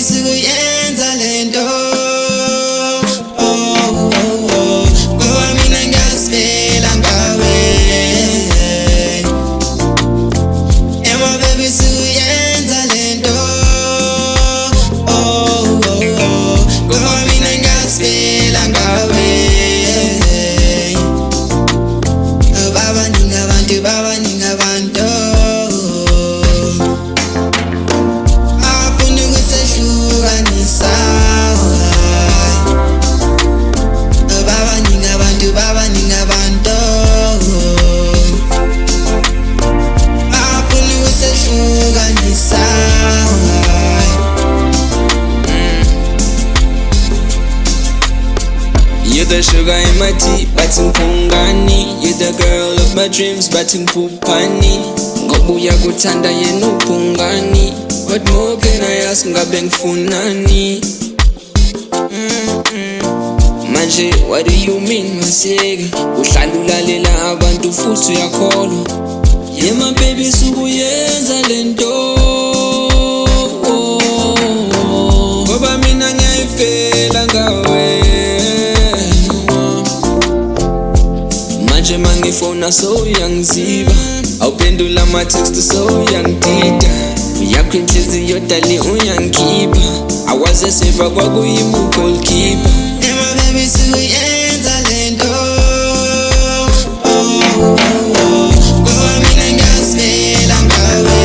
sikuyenza lento. Ngoba mina ngiyazifela ngawe. My baby sikuyenza lento. Ngoba mina ngiyazifela ngawe. Babaningi abantu abafuna ukusehlukanisa. Babaningi abantu abafuna ukusehlukanisa. You're the sugar in my tea, batin pungani. You're the girl of my dreams, batin pupani. Ngobuya kuthanda yena upungani. What more can I ask, ngabe ngifunani? Manje, what do you mean maseke? Uhlala ulalela abantu futhi uyakholwa. Yeah my baby sikuyenza lento. Ngoba mina ngiyayifela ngawe. Manje mangifona so uyangiziba, awuphendula ama-text so uyangidida. Yakho inhliziyo dali uyangikhipha, awaze seva kwakuyima u-goalkeeper. My baby sikuyenza lento. Ngoba mina ngiyazifela ngawe.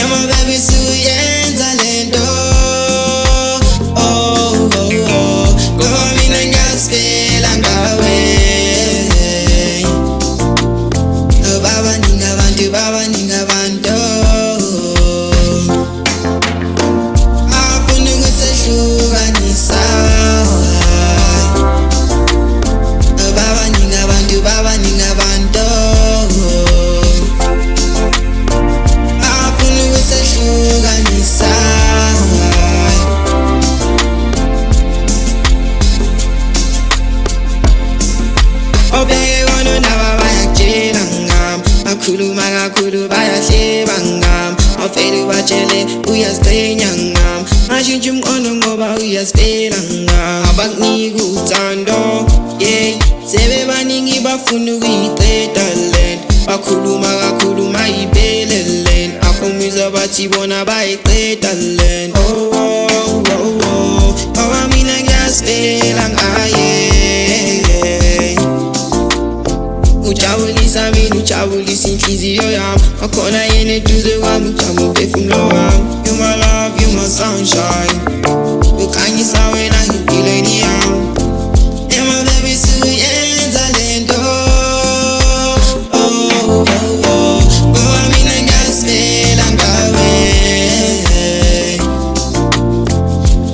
My baby sikuyenza lento. Ngoba mina ngiyazifela ngawe. Babaningi abantu abafuna ukusehlukanisa. Babaningi abantu abafuna ukusehlukanisa. Obheke bona laba bayakutshela ngami, bakhuluma kakhulu bayahleba ngami. Awuvele ubatshele uyaziqhenya ngami, ngashintsha umqondo ngoba uyazifela ngami. Abakuniki uthando, yeah, sebebaningi bafuna ukuyiqeda lento. Bakhuluma kakhulu mayiphelele, akumizwa bathi bona bayiqeda lento. Ngoba mina ngiyazifela ngaye. Ujabulisa mina, ujabulisa inhliziyo yami. Wakhona yena eduze kwami, ujabula umphefumulo wami. You my love, you my sunshine. Ukhanyisa wena empilweni yami. Yeah my baby sikuyenza lento. Ngoba mina ngiyazifela ngawe.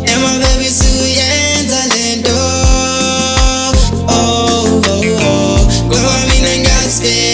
Yeah my baby sikuyenza lento. Ngoba mina ngiyazifela